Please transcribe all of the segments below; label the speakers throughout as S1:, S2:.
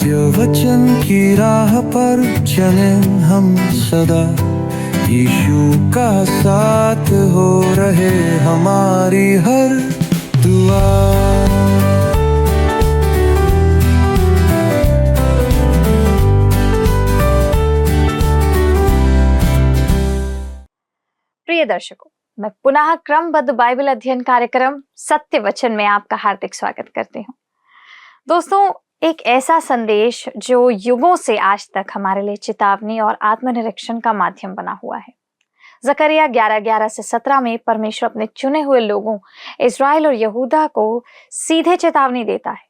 S1: सत्य वचन की राह पर चले हम सदा, यीशु का साथ हो रहे हमारी हर दुआ।
S2: प्रिय दर्शकों, मैं पुनः क्रमबद्ध बाइबल अध्ययन कार्यक्रम सत्य वचन में आपका हार्दिक स्वागत करती हूँ। दोस्तों, एक ऐसा संदेश जो युगों से आज तक हमारे लिए चेतावनी और आत्मनिरीक्षण का माध्यम बना हुआ है। जकरिया 11:11 से 17 में परमेश्वर अपने चुने हुए लोगों इस्राएल और यहूदा को सीधे चेतावनी देता है।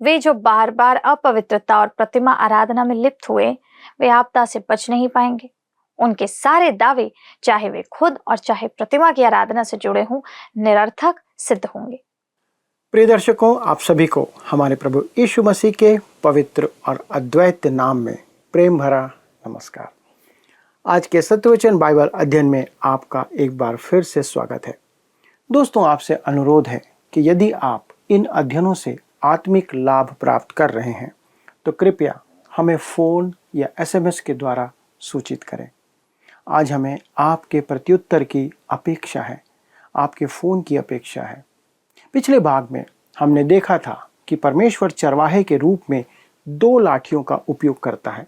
S2: वे जो बार बार अपवित्रता और प्रतिमा आराधना में लिप्त हुए, वे आपदा से बच नहीं पाएंगे। उनके सारे दावे, चाहे वे खुद और चाहे प्रतिमा की आराधना से जुड़े हों, निरर्थक सिद्ध होंगे।
S3: प्रिय दर्शकों, आप सभी को हमारे प्रभु यीशु मसीह के पवित्र और अद्वैत नाम में प्रेम भरा नमस्कार। आज के सत्यवचन बाइबल अध्ययन में आपका एक बार फिर से स्वागत है। दोस्तों, आपसे अनुरोध है कि यदि आप इन अध्ययनों से आत्मिक लाभ प्राप्त कर रहे हैं तो कृपया हमें फ़ोन या SMS के द्वारा सूचित करें। आज हमें आपके प्रत्युत्तर की अपेक्षा है, आपके फ़ोन की अपेक्षा है। पिछले भाग में हमने देखा था कि परमेश्वर चरवाहे के रूप में 2 लाठियों का उपयोग करता है।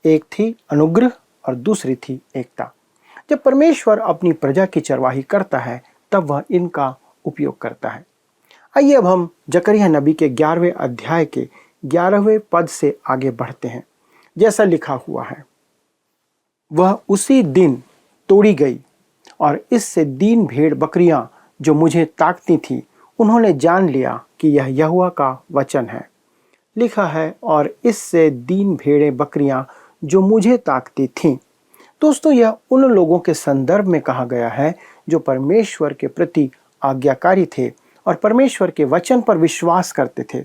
S3: एक थी अनुग्रह और दूसरी थी एकता। जब परमेश्वर अपनी प्रजा की चरवाही करता है तब वह इनका उपयोग करता है। आइए अब हम जकरिया नबी के 11वें अध्याय के 11वें पद से आगे बढ़ते हैं। जैसा लिखा हुआ है, वह उसी दिन तोड़ी गई और इससे दीन भेड़ बकरियां जो मुझे ताकती थी, उन्होंने जान लिया कि यह यहोवा का वचन है। लिखा है, और इससे दीन भेड़ें बकरियां जो मुझे ताकती थीं। दोस्तों, यह उन लोगों के संदर्भ में कहा गया है जो परमेश्वर के प्रति आज्ञाकारी थे और परमेश्वर के वचन पर विश्वास करते थे।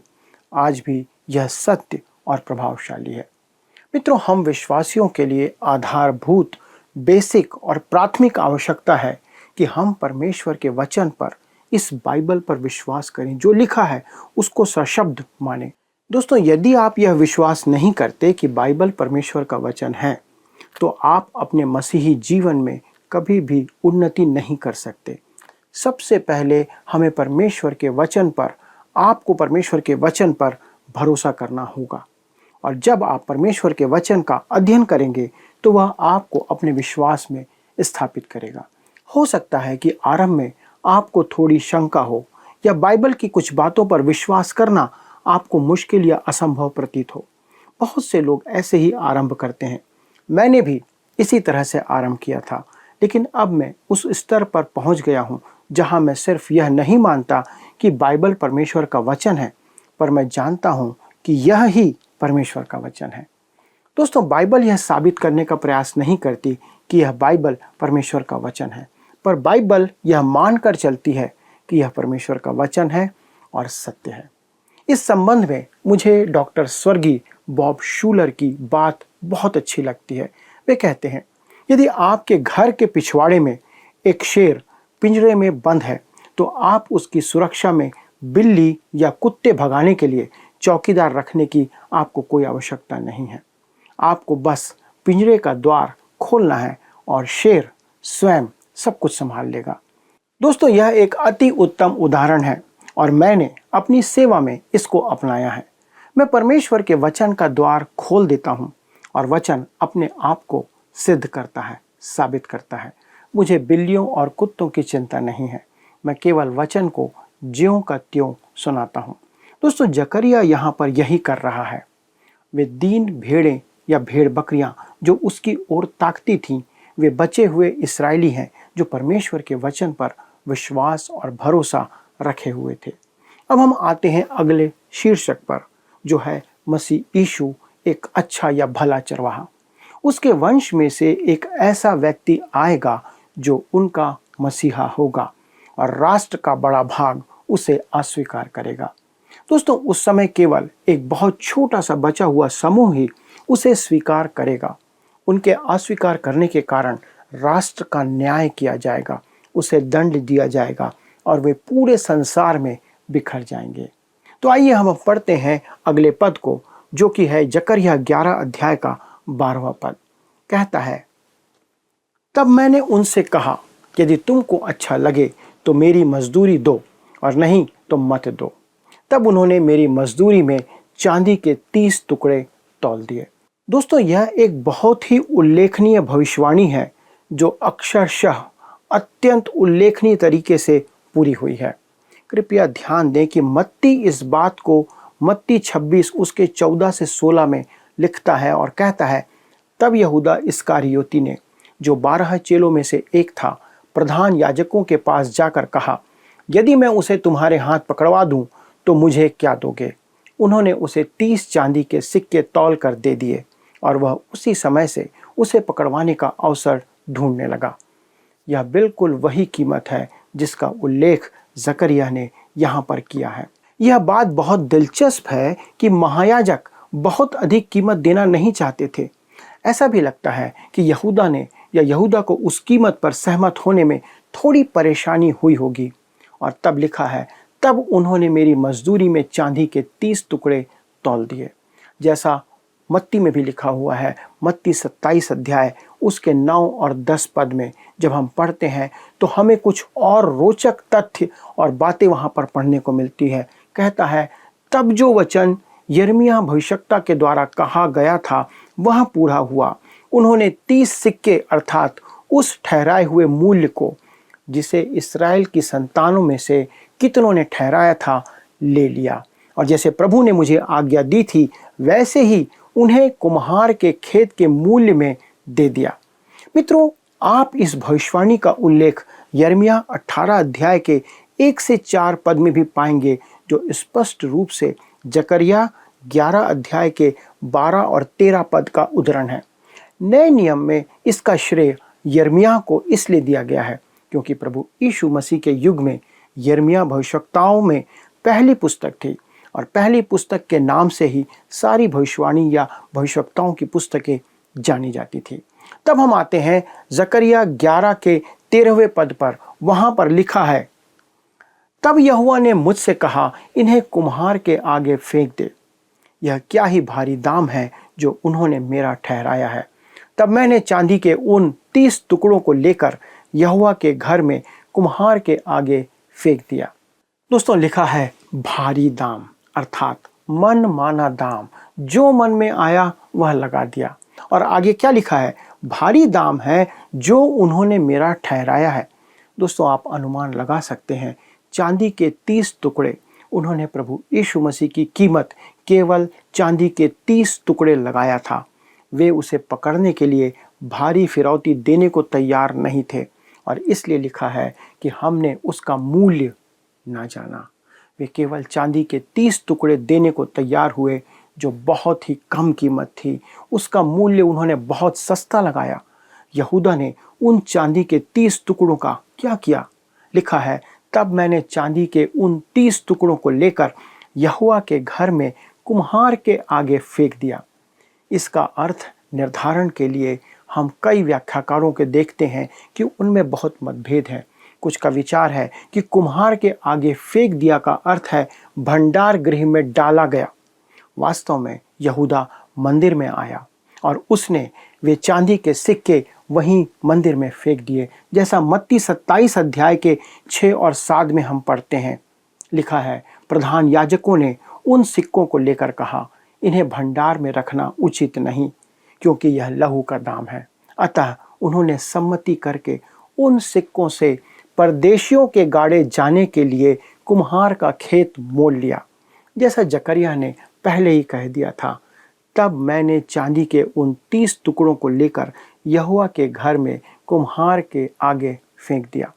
S3: आज भी यह सत्य और प्रभावशाली है। मित्रों, हम विश्वासियों के लिए आधारभूत, बेसिक और प्राथमिक आवश्यकता है कि हम परमेश्वर के वचन पर, इस बाइबल पर विश्वास करें। जो लिखा है उसको सशब्द माने। दोस्तों, यदि आप यह विश्वास नहीं करते कि बाइबल परमेश्वर का वचन है तो आप अपने मसीही जीवन में कभी भी उन्नति नहीं कर सकते। सबसे पहले हमें परमेश्वर के वचन पर, आपको परमेश्वर के वचन पर भरोसा करना होगा। और जब आप परमेश्वर के वचन का अध्ययन करेंगे तो वह आपको अपने विश्वास में स्थापित करेगा। हो सकता है कि आरंभ में आपको थोड़ी शंका हो या बाइबल की कुछ बातों पर विश्वास करना आपको मुश्किल या असंभव प्रतीत हो। बहुत से लोग ऐसे ही आरंभ करते हैं। मैंने भी इसी तरह से आरंभ किया था, लेकिन अब मैं उस स्तर पर पहुंच गया हूं जहां मैं सिर्फ यह नहीं मानता कि बाइबल परमेश्वर का वचन है, पर मैं जानता हूं कि यह ही परमेश्वर का वचन है। दोस्तों, बाइबल यह साबित करने का प्रयास नहीं करती कि यह बाइबल परमेश्वर का वचन है, पर बाइबल यह मानकर चलती है कि यह परमेश्वर का वचन है और सत्य है। इस संबंध में मुझे डॉक्टर स्वर्गीय बॉब शूलर की बात बहुत अच्छी लगती है। वे कहते हैं, यदि आपके घर के पिछवाड़े में एक शेर पिंजरे में बंद है तो आप उसकी सुरक्षा में बिल्ली या कुत्ते भगाने के लिए चौकीदार रखने की आपको कोई आवश्यकता नहीं है। आपको बस पिंजरे का द्वार खोलना है और शेर स्वयं सब कुछ संभाल लेगा। दोस्तों, यह एक अति उत्तम उदाहरण है और मैंने अपनी सेवा में इसको अपनाया है। मैं परमेश्वर के वचन का द्वार खोल देता हूँ और वचन अपने आप को सिद्ध करता है, साबित करता है। मुझे बिल्लियों और कुत्तों की चिंता नहीं है। मैं केवल वचन को ज्यों का त्यों सुनाता हूँ। दोस्तों, जकरिया यहाँ पर यही कर रहा है। वे दीन भेड़ें या भेड़ बकरियां जो उसकी ओर ताकती थीं, वे बचे हुए इस्राएली हैं जो परमेश्वर के वचन पर विश्वास और भरोसा रखे हुए थे। अब हम आते हैं अगले शीर्षक पर, जो है मसीह यीशु एक अच्छा या भला चरवाहा। उसके वंश में से एक ऐसा व्यक्ति आएगा जो उनका मसीहा होगा और राष्ट्र का बड़ा भाग उसे अस्वीकार करेगा। दोस्तों, उस समय केवल एक बहुत छोटा सा बचा हुआ समूह ही उसे स्वीकार करेगा। उनके अस्वीकार करने के कारण राष्ट्र का न्याय किया जाएगा, उसे दंड दिया जाएगा और वे पूरे संसार में बिखर जाएंगे। तो आइए हम पढ़ते हैं अगले पद को। जो कि है जकरिया 11 अध्याय का 12वां पद। कहता है, तब मैंने उनसे कहा, यदि तुमको अच्छा लगे तो मेरी मजदूरी दो, और नहीं तो मत दो। तब उन्होंने मेरी मजदूरी में चांदी के 30 टुकड़े तौल दिए। दोस्तों, यह एक बहुत ही उल्लेखनीय भविष्यवाणी है जो अक्षरशः अत्यंत उल्लेखनीय तरीके से पूरी हुई है। कृपया ध्यान दें कि मत्ती इस बात को मत्ती 26 उसके 14 से 16 में लिखता है और कहता है, तब यहूदा इस्करियोती ने, जो 12 चेलों में से एक था, प्रधान याजकों के पास जाकर कहा, यदि मैं उसे तुम्हारे हाथ पकड़वा दूं तो मुझे क्या दोगे? उन्होंने उसे 30 चांदी के सिक्के तौल कर दे दिए और वह उसी समय से उसे पकड़वाने का अवसर ढूंढने लगा। यह बिल्कुल वही कीमत है जिसका उल्लेख जकरिया ने यहाँ पर किया है। यह बात बहुत दिलचस्प है कि महायाजक बहुत अधिक कीमत देना नहीं चाहते थे। ऐसा भी लगता है कि यहूदा को उस कीमत पर सहमत होने में थोड़ी परेशानी हुई होगी। और तब लिखा है, तब उन्होंने मेरी मजदूरी में चांदी के 30 टुकड़े तौल दिए। जैसा मत्ती में भी लिखा हुआ है, मत्ती 27 अध्याय उसके 9 और 10 पद में जब हम पढ़ते हैं तो हमें कुछ और रोचक तथ्य और बातें वहाँ पर पढ़ने को मिलती है। कहता है, तब जो वचन यिर्मयाह भविष्यवक्ता के द्वारा कहा गया था वह पूरा हुआ। उन्होंने 30 सिक्के अर्थात उस ठहराए हुए मूल्य को, जिसे इस्राएल की संतानों में से कितनों ने ठहराया था, ले लिया, और जैसे प्रभु ने मुझे आज्ञा दी थी वैसे ही उन्हें कुम्हार के खेत के मूल्य में दे दिया। मित्रों, आप इस भविष्यवाणी का उल्लेख यिर्मयाह 18 अध्याय के 1 से 4 पद में भी पाएंगे, जो स्पष्ट रूप से जकरिया 11 अध्याय के 12 और 13 पद का उद्धरण है। नए नियम में इसका श्रेय यिर्मयाह को इसलिए दिया गया है क्योंकि प्रभु यीशु मसीह के युग में यिर्मयाह भविष्यवक्ताओं में पहली पुस्तक थी, और पहली पुस्तक के नाम से ही सारी भविष्यवाणी या भविष्यवक्ताओं की पुस्तकें जानी जाती थी। तब हम आते हैं जकरिया 11 के 13वें पद पर। वहां पर लिखा है, तब यहोवा ने मुझसे कहा, इन्हें कुम्हार के आगे फेंक दे। यह क्या ही भारी दाम है जो उन्होंने मेरा ठहराया है। तब मैंने चांदी के उन 30 टुकड़ों को लेकर यहोवा के घर में कुम्हार के आगे फेंक दिया। दोस्तों, लिखा है भारी दाम, अर्थात मन माना दाम, जो मन में आया वह लगा दिया। और आगे क्या लिखा है? भारी दाम है जो उन्होंने मेरा ठहराया है। दोस्तों, आप अनुमान लगा सकते हैं, चांदी के 30 टुकड़े उन्होंने प्रभु यीशु मसीह की कीमत केवल चांदी के 30 टुकड़े लगाया था। वे उसे पकड़ने के लिए भारी फिरौती देने को तैयार नहीं थे, और इसलिए लिखा है कि हमने उसका मूल्य ना जाना। वे केवल चांदी के 30 टुकड़े देने को तैयार हुए, जो बहुत ही कम कीमत थी। उसका मूल्य उन्होंने बहुत सस्ता लगाया। यहूदा ने उन चांदी के 30 टुकड़ों का क्या किया? लिखा है, तब मैंने चांदी के उन 30 टुकड़ों को लेकर यहोवा के घर में कुम्हार के आगे फेंक दिया। इसका अर्थ निर्धारण के लिए हम कई व्याख्याकारों के देखते हैं कि उनमें बहुत मतभेद है। कुछ का विचार है कि कुम्हार के आगे फेंक दिया का अर्थ है भंडार गृह में डाला गया। वास्तव में यहूदा मंदिर में आया और उसने वे चांदी के सिक्के वहीं मंदिर में फेंक दिए, जैसा मत्ती 27 अध्याय के 6 और 7 में हम पढ़ते हैं। लिखा है, प्रधान याजकों ने उन सिक्कों को लेकर कहा, इन्हें भंडार में रखना उचित नहीं, क्योंकि यह लहू का दाम है। अतः उन्होंने सम्मति करके उन सिक्कों से परदेशियों के गाड़े जाने के लिए कुम्हार का खेत मोल लिया, जैसा जकरिया ने पहले ही कह दिया था। तब मैंने चांदी के उन 30 टुकड़ों को लेकर यहोवा के घर में कुम्हार के आगे फेंक दिया।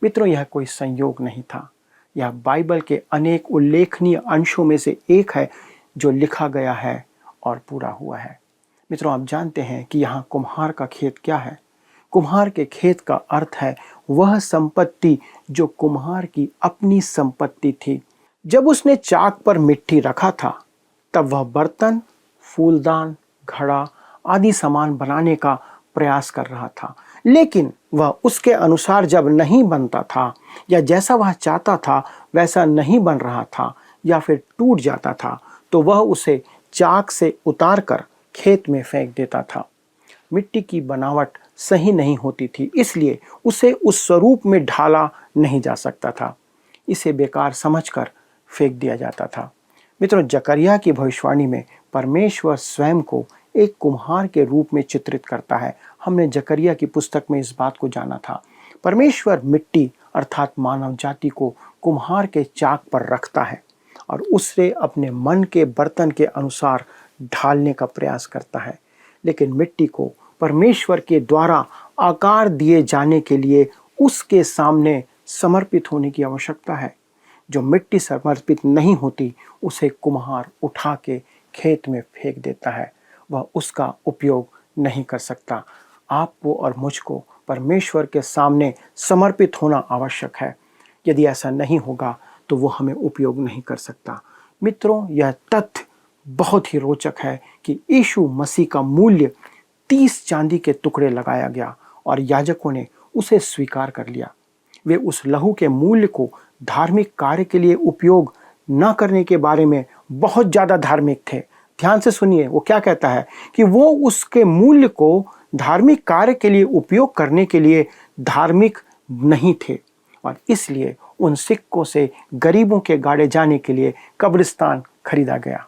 S3: मित्रों, यह कोई संयोग नहीं था। यह बाइबल के अनेक उल्लेखनीय अंशों में से एक है जो लिखा गया है और पूरा हुआ है। मित्रों, आप जानते हैं कि यहाँ कुम्हार का खेत क्या है? कुम्हार के खेत का अर्थ है वह संपत्ति जो कुम्हार की अपनी संपत्ति थी। जब उसने चाक पर मिट्टी रखा था, तब वह बर्तन, फूलदान, घड़ा आदि सामान बनाने का प्रयास कर रहा था, लेकिन वह उसके अनुसार जब नहीं बनता था या जैसा वह चाहता था वैसा नहीं बन रहा था या फिर टूट जाता था, तो वह उसे चाक से उतारकर खेत में फेंक देता था। मिट्टी की बनावट सही नहीं होती थी, इसलिए उसे उस स्वरूप में ढाला नहीं जा सकता था। इसे बेकार समझकर फेंक दिया जाता था। मित्रों, जकरिया की भविष्यवाणी में परमेश्वर स्वयं को एक कुम्हार के रूप में चित्रित करता है। हमने जकरिया की पुस्तक में इस बात को जाना था। परमेश्वर मिट्टी अर्थात मानव जाति को कुम्हार के चाक पर रखता है और उससे अपने मन के बर्तन के अनुसार ढालने का प्रयास करता है। लेकिन मिट्टी को परमेश्वर के द्वारा आकार दिए जाने के लिए उसके सामने समर्पित होने की आवश्यकता है। जो मिट्टी समर्पित नहीं होती उसे कुम्हार उठा के खेत में फेंक देता है, वह उसका उपयोग नहीं कर सकता। आपको और मुझको परमेश्वर के सामने समर्पित होना आवश्यक है। यदि ऐसा नहीं होगा तो वो हमें उपयोग नहीं कर सकता। मित्रों, यह तथ्य बहुत ही रोचक है कि यीशु मसीह का मूल्य 30 चांदी के टुकड़े लगाया गया और याजकों ने उसे स्वीकार कर लिया। वे उस लहू के मूल्य को धार्मिक कार्य के लिए उपयोग न करने के बारे में बहुत ज़्यादा धार्मिक थे। ध्यान से सुनिए, वो क्या कहता है कि वो उसके मूल्य को धार्मिक कार्य के लिए उपयोग करने के लिए धार्मिक नहीं थे और इसलिए उन सिक्कों से गरीबों के गाड़े जाने के लिए कब्रिस्तान खरीदा गया।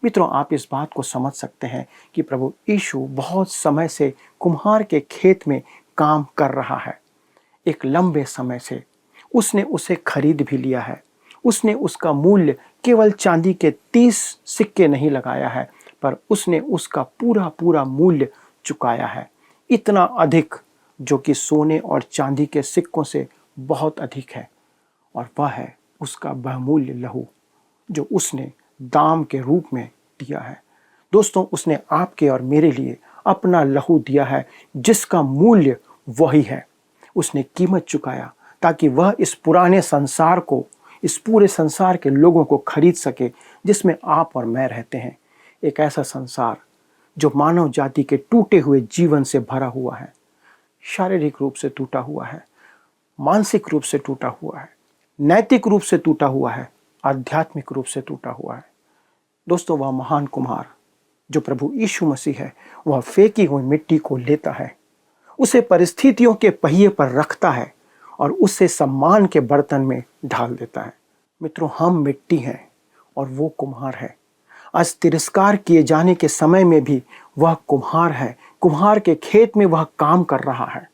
S3: मित्रों, आप इस बात को समझ सकते हैं कि प्रभु यीशु बहुत समय से कुम्हार के खेत में काम कर रहा है। एक लंबे समय से उसने उसे खरीद भी लिया है। उसने उसका मूल्य केवल चांदी के 30 सिक्के नहीं लगाया है, पर उसने उसका पूरा मूल्य चुकाया है। इतना अधिक जो कि सोने और चांदी के सिक्कों से बहुत अधिक है, और वह है उसका बहुमूल्य लहू जो उसने दाम के रूप में दिया है। दोस्तों, उसने आपके और मेरे लिए अपना लहू दिया है जिसका मूल्य वही है। उसने कीमत चुकाया ताकि वह इस पुराने संसार को, इस पूरे संसार के लोगों को खरीद सके जिसमें आप और मैं रहते हैं। एक ऐसा संसार जो मानव जाति के टूटे हुए जीवन से भरा हुआ है, शारीरिक रूप से टूटा हुआ है, मानसिक रूप से टूटा हुआ है, नैतिक रूप से टूटा हुआ है, आध्यात्मिक रूप से टूटा हुआ है। दोस्तों, वह महान कुम्हार जो प्रभु यीशु मसीह है, वह फेंकी हुई मिट्टी को लेता है, उसे परिस्थितियों के पहिए पर रखता है और उसे सम्मान के बर्तन में ढाल देता है। मित्रों, हम मिट्टी हैं और वो कुम्हार है। आज तिरस्कार किए जाने के समय में भी वह कुम्हार है। कुम्हार के खेत में वह काम कर रहा है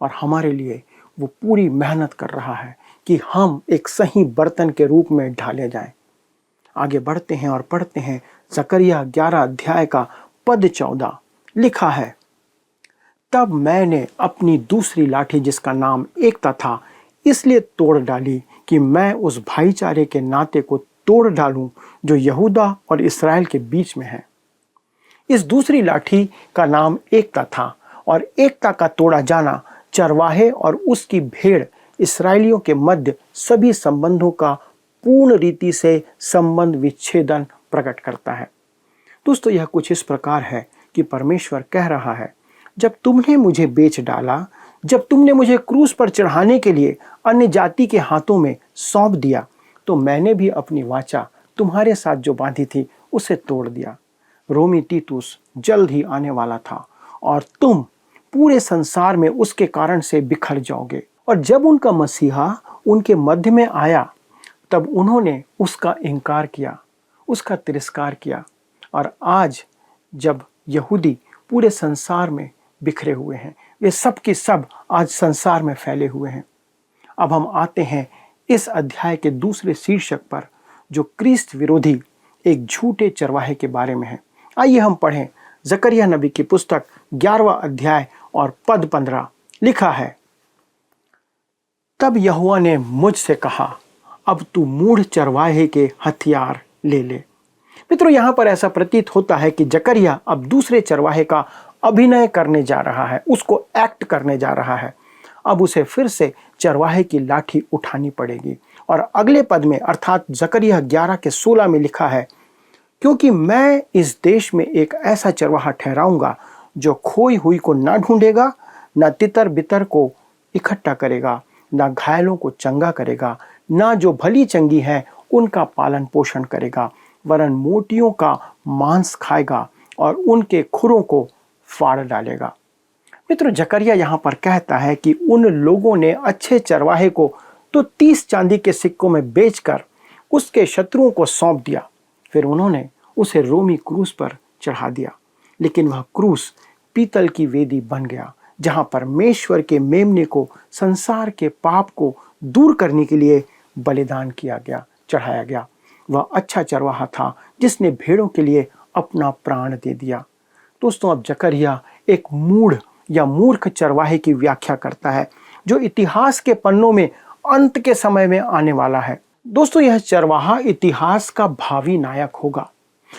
S3: और हमारे लिए वो पूरी मेहनत कर रहा है कि हम एक सही बर्तन के रूप में ढाले जाएं। आगे बढ़ते हैं और पढ़ते हैं जकरिया 11 अध्याय का पद 14। लिखा है, तब मैंने अपनी दूसरी लाठी जिसका नाम एकता था इसलिए तोड़ डाली कि मैं उस भाईचारे के नाते को तोड़ डालूं जो यहूदा और इस्राएल के बीच में है। इस दूसरी लाठी का नाम एकता था और एकता का तोड़ा जाना चरवाहे और उसकी भेड़ इस्राएलियों के मध्य सभी संबंधों का पूर्ण रीति से संबंध विच्छेदन प्रकट करता है। दोस्तों, यह कुछ इस प्रकार है कि परमेश्वर कह रहा है, जब तुमने मुझे बेच डाला, जब तुमने मुझे क्रूस पर चढ़ाने के लिए अन्य जाति के हाथों में सौंप दिया, तो मैंने भी अपनी वाचा तुम्हारे साथ जो बांधी थी उसे तोड़ दिया। रोमी तीतुस जल्द ही आने वाला था और तुम पूरे संसार में उसके कारण से बिखर जाओगे। और जब उनका मसीहा उनके मध्य में आया तब उन्होंने उसका इनकार किया, उसका तिरस्कार किया। और आज जब यहूदी पूरे संसार में बिखरे हुए हैं, वे सब के सब आज संसार में फैले हुए हैं। अब हम आते हैं इस अध्याय के दूसरे शीर्षक पर, जो क्रिस्त विरोधी एक झूठे चरवाहे के बारे में है। आइए हम पढ़ें जकरिया नबी की पुस्तक 11वां अध्याय और पद 15। लिखा है, तब यहोवा ने मुझसे कहा, अब तू मूढ़ चरवाहे के हथियार ले ले। मित्रों, यहाँ पर ऐसा प्रतीत होता है कि जकरिया अब दूसरे चरवाहे का अभिनय करने जा रहा है, उसको एक्ट करने जा रहा है। अब उसे फिर से चरवाहे की लाठी उठानी पड़ेगी। और अगले पद में अर्थात जकरिया 11 के 16 में लिखा है, क्योंकि मैं इस देश में एक ऐसा चरवाहा ठहराऊंगा जो खोई हुई को ना ढूंढेगा, ना तितर बितर को इकट्ठा करेगा, ना घायलों को चंगा करेगा, ना जो भली चंगी है उनका पालन पोषण करेगा। वरन मोटियों का मांस खाएगा और उनके खुरों को फाड़ डालेगा। मित्रों, जकरिया यहाँ पर कहता है कि उन लोगों ने अच्छे चरवाहे को तो 30 चांदी के सिक्कों में बेचकर उसके शत्रुओं को सौंप दिया। फिर उन्होंने उसे रोमी क्रूस पर चढ़ा दिया, लेकिन वह क्रूस पीतल की वेदी बन गया, जहां परमेश्वर के मेमने को संसार के पाप को दूर करने के लिए बलिदान किया गया, चढ़ाया गया। वह अच्छा चरवाहा था जिसने भेड़ों के लिए अपना प्राण दे दिया। दोस्तों, अब जकरिया एक मूढ़ या मूर्ख चरवाहे की व्याख्या करता है जो इतिहास के पन्नों में अंत के समय में आने वाला है। दोस्तों, यह चरवाहा इतिहास का भावी नायक होगा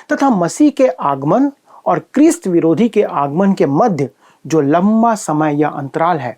S3: तथा मसीह के आगमन और क्रिस्त विरोधी के आगमन के मध्य जो लंबा समय या अंतराल है,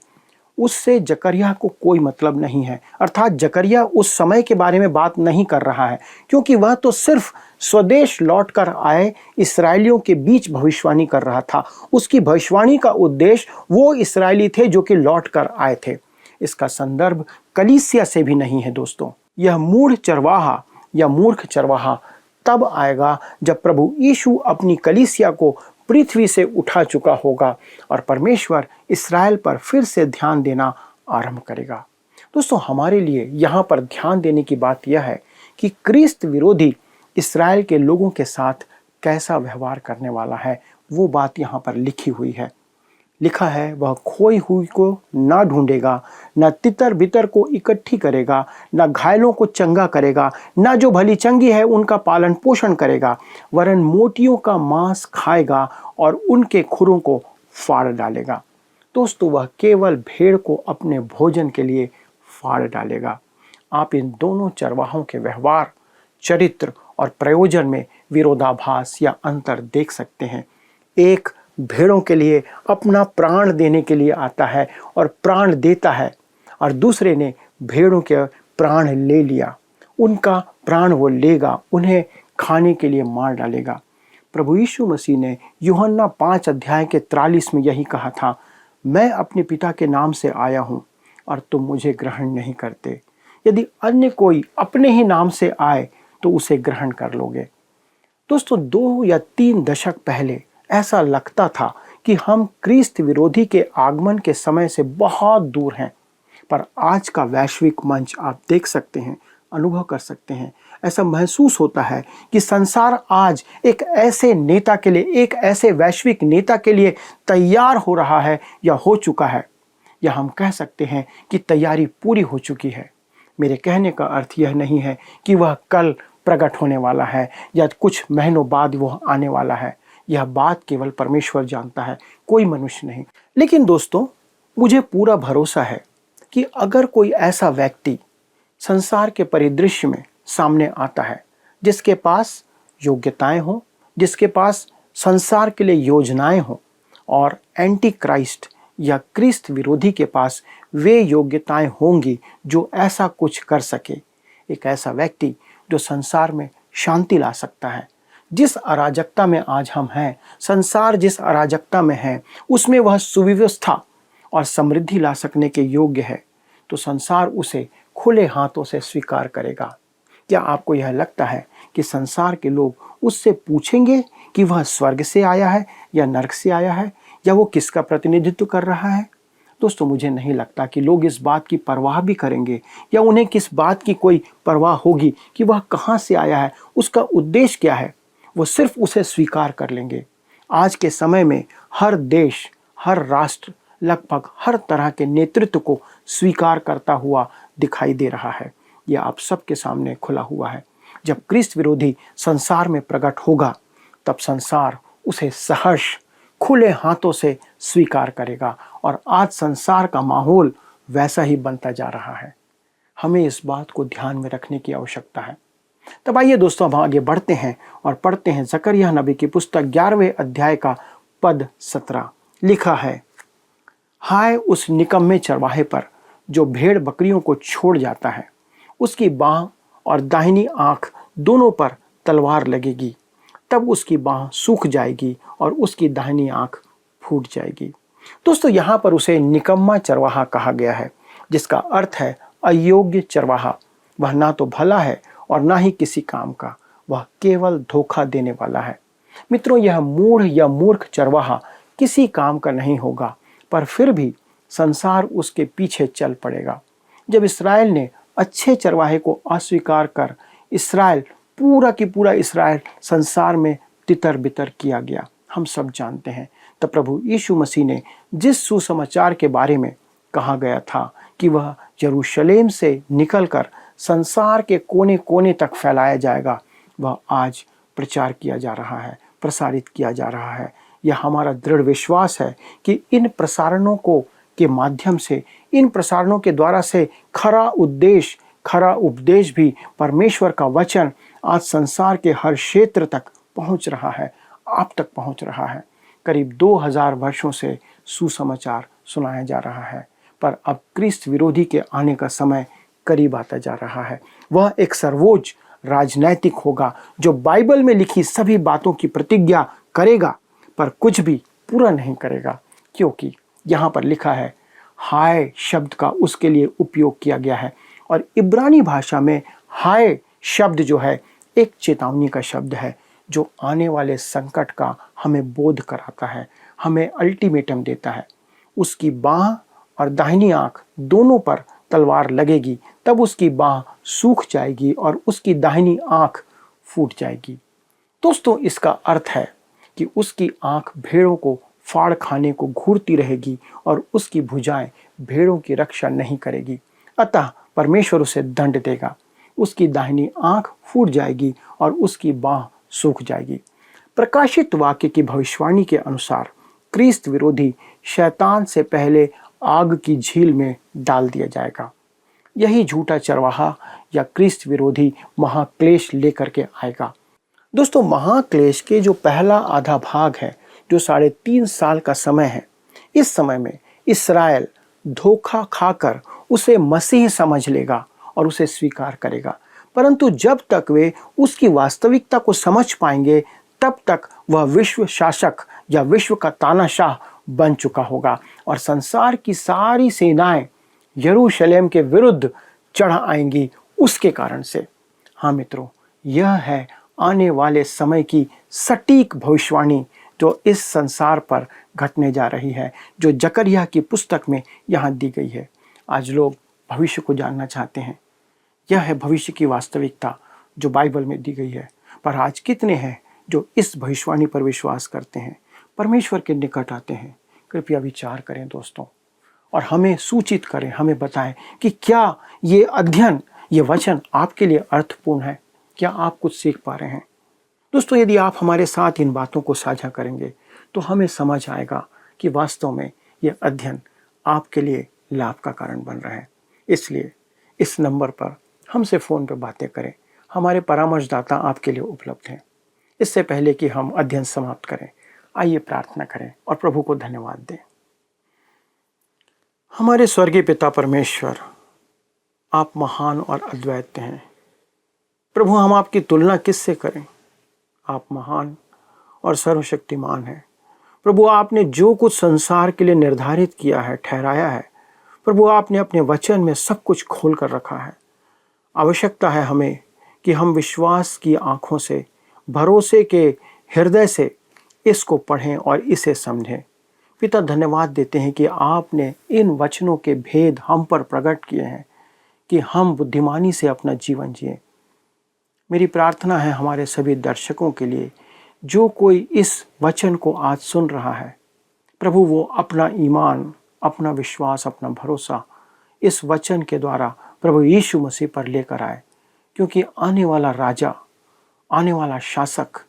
S3: उससे जकरिया को कोई मतलब नहीं है। अर्थात जकरिया उस समय के बारे में बात नहीं कर रहा है, क्योंकि वह तो सिर्फ स्वदेश लौटकर आए इस्राएलियों के बीच भविष्यवाणी कर रहा था। उसकी भविष्यवाणी का उद्देश्य वो इस्राएली थे जो कि लौट कर आए थे। इसका संदर्भ कलीसिया से भी नहीं है। दोस्तों, यह मूढ़ चरवाहा या मूर्ख चरवाहा तब आएगा जब प्रभु यीशु अपनी कलीसिया को पृथ्वी से उठा चुका होगा और परमेश्वर इस्राएल पर फिर से ध्यान देना आरंभ करेगा। दोस्तों, हमारे लिए यहाँ पर ध्यान देने की बात यह है कि क्रिस्त विरोधी इस्राएल के लोगों के साथ कैसा व्यवहार करने वाला है, वो बात यहाँ पर लिखी हुई है। लिखा है, वह खोई हुई को ना ढूंढेगा, न तितर बितर को इकट्ठी करेगा, न घायलों को चंगा करेगा, न जो भली चंगी है उनका पालन पोषण करेगा, वरन मोटियों का मांस खाएगा और उनके खुरों को फाड़ डालेगा। दोस्तों, वह केवल भेड़ को अपने भोजन के लिए फाड़ डालेगा। आप इन दोनों चरवाहों के व्यवहार, चरित्र और प्रयोजन में विरोधाभास या अंतर देख सकते हैं। एक भेड़ों के लिए अपना प्राण देने के लिए आता है और प्राण देता है, और दूसरे ने भेड़ों के प्राण ले लिया, उनका प्राण वो लेगा, उन्हें खाने के लिए मार डालेगा। प्रभु यीशु मसीह ने यूहन्ना 5 अध्याय के 43 में यही कहा था, मैं अपने पिता के नाम से आया हूँ और तुम मुझे ग्रहण नहीं करते, यदि अन्य कोई अपने ही नाम से आए तो उसे ग्रहण कर लोगे। दोस्तों, 2 या 3 दशक पहले ऐसा लगता था कि हम क्रिस्त विरोधी के आगमन के समय से बहुत दूर हैं, पर आज का वैश्विक मंच आप देख सकते हैं, अनुभव कर सकते हैं। ऐसा महसूस होता है कि संसार आज एक ऐसे नेता के लिए, एक ऐसे वैश्विक नेता के लिए तैयार हो रहा है या हो चुका है, या हम कह सकते हैं कि तैयारी पूरी हो चुकी है। मेरे कहने का अर्थ यह नहीं है कि वह कल प्रकट होने वाला है या कुछ महीनों बाद वह आने वाला है। यह बात केवल परमेश्वर जानता है, कोई मनुष्य नहीं। लेकिन दोस्तों, मुझे पूरा भरोसा है कि अगर कोई ऐसा व्यक्ति संसार के परिदृश्य में सामने आता है जिसके पास योग्यताएं हों, जिसके पास संसार के लिए योजनाएं हों, और एंटी क्राइस्ट या क्रिस्त विरोधी के पास वे योग्यताएं होंगी जो ऐसा कुछ कर सके, एक ऐसा व्यक्ति जो संसार में शांति ला सकता है। जिस अराजकता में आज हम हैं, संसार जिस अराजकता में है, उसमें वह सुव्यवस्था और समृद्धि ला सकने के योग्य है, तो संसार उसे खुले हाथों से स्वीकार करेगा। क्या आपको यह लगता है कि संसार के लोग उससे पूछेंगे कि वह स्वर्ग से आया है या नरक से आया है, या वो किसका प्रतिनिधित्व कर रहा है? दोस्तों, मुझे नहीं लगता कि लोग इस बात की परवाह भी करेंगे, या उन्हें किस बात की कोई परवाह होगी कि वह कहाँ से आया है, उसका उद्देश्य क्या है। वो सिर्फ उसे स्वीकार कर लेंगे। आज के समय में हर देश, हर राष्ट्र लगभग हर तरह के नेतृत्व को स्वीकार करता हुआ दिखाई दे रहा है। यह आप सबके सामने खुला हुआ है। जब क्रिस्त विरोधी संसार में प्रकट होगा, तब संसार उसे सहर्ष खुले हाथों से स्वीकार करेगा, और आज संसार का माहौल वैसा ही बनता जा रहा है। हमें इस बात को ध्यान में रखने की आवश्यकता है। तब आइए दोस्तों, अब आगे बढ़ते हैं और पढ़ते हैं जकरिया नबी की पुस्तक 11वें अध्याय का पद 17। लिखा है, हाय उस निकम्मे चरवाहे पर जो भेड़ बकरियों को छोड़ जाता है, उसकी बाह और दाहिनी आंख दोनों पर तलवार लगेगी, तब उसकी बाह सूख जाएगी और उसकी दाहिनी आंख फूट जाएगी। दोस्तों, यहाँ पर उसे निकम्मा चरवाहा कहा गया है, जिसका अर्थ है अयोग्य चरवाहा। वह ना तो भला है और ना ही किसी काम का। वह केवल धोखा देने वाला है। मित्रों, यह मूढ़ या मूर्ख चरवाहा किसी काम का नहीं होगा, पर फिर भी संसार उसके पीछे चल पड़ेगा। जब इस्राएल ने अच्छे चरवाहे को अस्वीकार कर इस्राएल पूरा की पूरा इस्राएल संसार में तितर बितर किया गया, हम सब जानते हैं। तब प्रभु यीशु मसीह ने जिस सुसमाचार के बारे में कहा गया था कि वह यरूशलेम से निकलकर संसार के कोने कोने तक फैलाया जाएगा, वह आज प्रचार किया जा रहा है, प्रसारित किया जा रहा है। यह हमारा दृढ़ विश्वास है कि इन प्रसारणों को के माध्यम से, इन प्रसारणों के द्वारा से खरा उपदेश भी, परमेश्वर का वचन आज संसार के हर क्षेत्र तक पहुंच रहा है, आप तक पहुंच रहा है। करीब 2000 वर्षों से सुसमाचार सुनाया जा रहा है, पर अब क्रिस्त विरोधी के आने का समय करीब आता जा रहा है। वह एक सर्वोच्च राजनैतिक होगा जो बाइबल में लिखी सभी बातों की प्रतिज्ञा करेगा, पर कुछ भी पूरा नहीं करेगा, क्योंकि यहाँ पर लिखा है, हाय शब्द का उसके लिए उपयोग किया गया है। और इब्रानी भाषा में हाय शब्द जो है एक चेतावनी का शब्द है, जो आने वाले संकट का हमें बोध कराता है, हमें अल्टीमेटम देता है। उसकी बाह और दाहिनी आंख दोनों पर तलवार लगेगी, तब उसकी बाह सूख जाएगी और उसकी दाहिनी आंख फूट जाएगी। दोस्तों, इसका अर्थ है कि उसकी आंख भेड़ों को फाड़ खाने को घूरती रहेगी और उसकी भुजाएं भेड़ों की रक्षा नहीं करेगी। अतः परमेश्वर उसे दंड देगा, उसकी दाहिनी आंख फूट जाएगी और उसकी बाह सूख जाएगी। प्रकाशित वाक्य की भविष्यवाणी के अनुसार क्रिस्त विरोधी शैतान से पहले आग की झील में डाल दिया जाएगा। यही झूठा चरवाहा या क्रिस्त विरोधी महाक्लेश लेकर के आएगा। दोस्तों, महाक्लेश के जो पहला आधा भाग है, जो 3.5 साल का समय है, इस समय में इस्राएल धोखा खाकर उसे मसीह समझ लेगा और उसे स्वीकार करेगा। परंतु जब तक वे उसकी वास्तविकता को समझ पाएंगे, तब तक वह विश्व शासक या विश्व का तानाशाह बन चुका होगा और संसार की सारी सेनाएं यरूशलेम के विरुद्ध चढ़ आएंगी उसके कारण से। हाँ मित्रों, यह है आने वाले समय की सटीक भविष्यवाणी जो इस संसार पर घटने जा रही है, जो जकरिया की पुस्तक में यहाँ दी गई है। आज लोग भविष्य को जानना चाहते हैं। यह है भविष्य की वास्तविकता जो बाइबल में दी गई है। पर आज कितने हैं जो इस भविष्यवाणी पर विश्वास करते हैं, परमेश्वर के निकट आते हैं? कृपया विचार करें दोस्तों, और हमें सूचित करें, हमें बताएं कि क्या ये अध्ययन, ये वचन आपके लिए अर्थपूर्ण है? क्या आप कुछ सीख पा रहे हैं? दोस्तों, यदि आप हमारे साथ इन बातों को साझा करेंगे तो हमें समझ आएगा कि वास्तव में यह अध्ययन आपके लिए लाभ का कारण बन रहा है। इसलिए इस नंबर पर हमसे फ़ोन पर बातें करें। हमारे परामर्शदाता आपके लिए उपलब्ध हैं। इससे पहले कि हम अध्ययन समाप्त करें, आइए प्रार्थना करें और प्रभु को धन्यवाद दें। हमारे स्वर्गीय पिता परमेश्वर, आप महान और अद्वैत हैं। प्रभु, हम आपकी तुलना किससे करें? आप महान और सर्वशक्तिमान हैं। प्रभु, आपने जो कुछ संसार के लिए निर्धारित किया है, ठहराया है, प्रभु आपने अपने वचन में सब कुछ खोल कर रखा है। आवश्यकता है हमें कि हम विश्वास की आंखों से, भरोसे के हृदय से इसको पढ़ें और इसे समझें। पिता, धन्यवाद देते हैं कि आपने इन वचनों के भेद हम पर प्रकट किए हैं कि हम बुद्धिमानी से अपना जीवन जिएं। मेरी प्रार्थना है हमारे सभी दर्शकों के लिए, जो कोई इस वचन को आज सुन रहा है, प्रभु वो अपना ईमान, अपना विश्वास, अपना भरोसा इस वचन के द्वारा प्रभु यीशु मसीह पर लेकर आए, क्योंकि आने वाला राजा, आने वाला शासक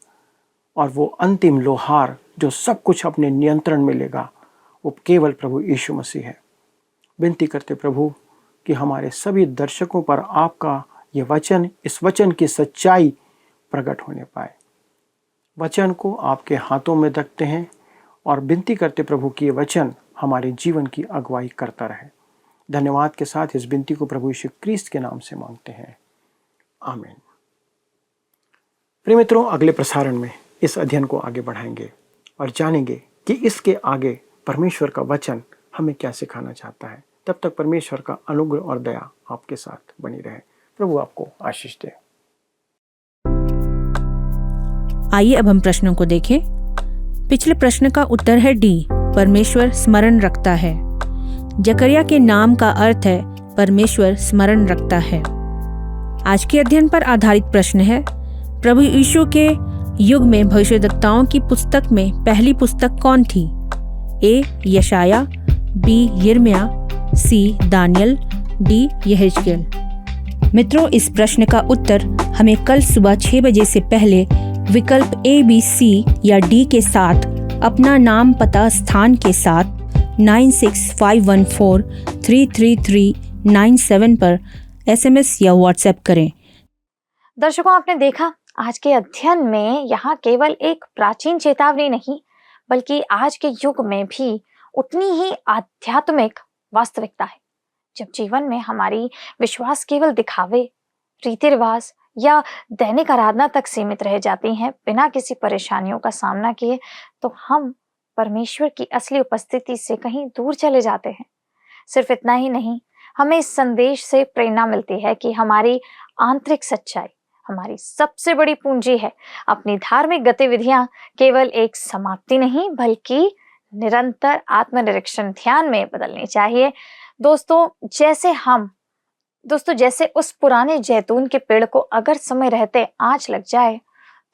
S3: और वो अंतिम लोहार जो सब कुछ अपने नियंत्रण में लेगा, वो केवल प्रभु यीशु मसीह है। विनती करते प्रभु कि हमारे सभी दर्शकों पर आपका ये वचन, इस वचन की सच्चाई प्रकट होने पाए। वचन को आपके हाथों में रखते हैं और विनती करते प्रभु कि ये वचन हमारे जीवन की अगुवाई करता रहे। धन्यवाद के साथ इस विनती को प्रभु यीशु क्रिस्त के नाम से मांगते हैं, आमीन। प्रिय मित्रों, अगले प्रसारण में इस अध्ययन को आगे बढ़ाएंगे और जानेंगे कि इसके आगे परमेश्वर का वचन हमें क्या सिखाना चाहता है। तब तक परमेश्वर का अनुग्रह और दया आपके साथ बनी रहे। प्रभु आपको आशीष दे।
S4: आइए अब हम प्रश्नों को देखें। पिछले प्रश्न का उत्तर है डी, परमेश्वर स्मरण रखता है। जकरिया के नाम का अर्थ है परमेश्वर स्मरण रखता है। आज के अध्ययन पर आधारित प्रश्न है, प्रभु यीशु के युग में भविष्यद्वक्ताओं की पुस्तक में पहली पुस्तक कौन थी? ए यशाया, बी यिर्मयाह, सी दानियल, डी यहेजकेल। मित्रों, इस प्रश्न का उत्तर हमें कल सुबह 6 बजे से पहले विकल्प ए, बी, सी या डी के साथ अपना नाम, पता, स्थान के साथ 9651433397 पर SMS या WhatsApp करें।
S2: दर्शकों, आपने देखा आज के अध्ययन में यहाँ केवल एक प्राचीन चेतावनी नहीं, बल्कि आज के युग में भी उतनी ही आध्यात्मिक वास्तविकता है। जब जीवन में हमारी विश्वास केवल दिखावे, रीति रिवाज या दैनिक आराधना तक सीमित रह जाती हैं बिना किसी परेशानियों का सामना किए, तो हम परमेश्वर की असली उपस्थिति से कहीं दूर चले जाते हैं। सिर्फ इतना ही नहीं, हमें इस संदेश से प्रेरणा मिलती है कि हमारी आंतरिक सच्चाई हमारी सबसे बड़ी पूंजी है। अपनी धार्मिक गतिविधियां केवल एक समाप्ति नहीं, बल्कि निरंतर आत्मनिरीक्षण ध्यान में बदलनी चाहिए। दोस्तों, जैसे उस पुराने जैतून के पेड़ को अगर समय रहते आंच लग जाए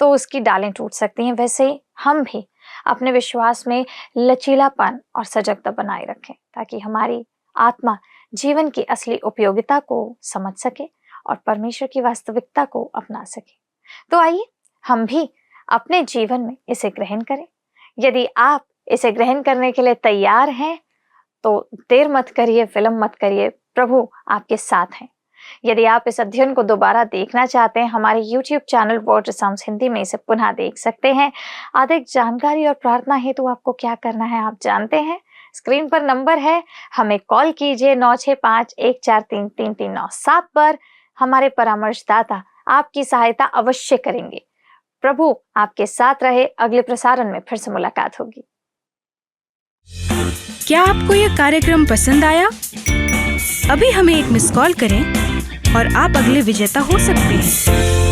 S2: तो उसकी डालें टूट सकती हैं, वैसे हम भी अपने विश्वास में लचीलापन और सजगता बनाए रखें, ताकि हमारी आत्मा जीवन की असली उपयोगिता को समझ सके और परमेश्वर की वास्तविकता को अपना सके। तो आइए हम भी अपने जीवन में इसे ग्रहण करें। यदि आप इसे ग्रहण करने के लिए तैयार हैं तो देर मत करिए, विलंब मत करिए, प्रभु आपके साथ हैं। यदि आप इस अध्ययन को दोबारा देखना चाहते हैं, हमारे YouTube channel word sounds Hindi में इसे पुनः देख सकते हैं। अधिक जानकारी और प्रार्थना हेतु आपको क्या करना है आप जानते हैं। स्क्रीन पर नंबर है, हमें कॉल कीजिए 9651433397 पर। हमारे परामर्शदाता आपकी सहायता अवश्य करेंगे। प्रभु आपके साथ रहे। अगले प्रसारण में फिर से मुलाकात होगी।
S5: क्या आपको यह कार्यक्रम पसंद आया? अभी हमें एक मिस कॉल करें और आप अगले विजेता हो सकते हैं।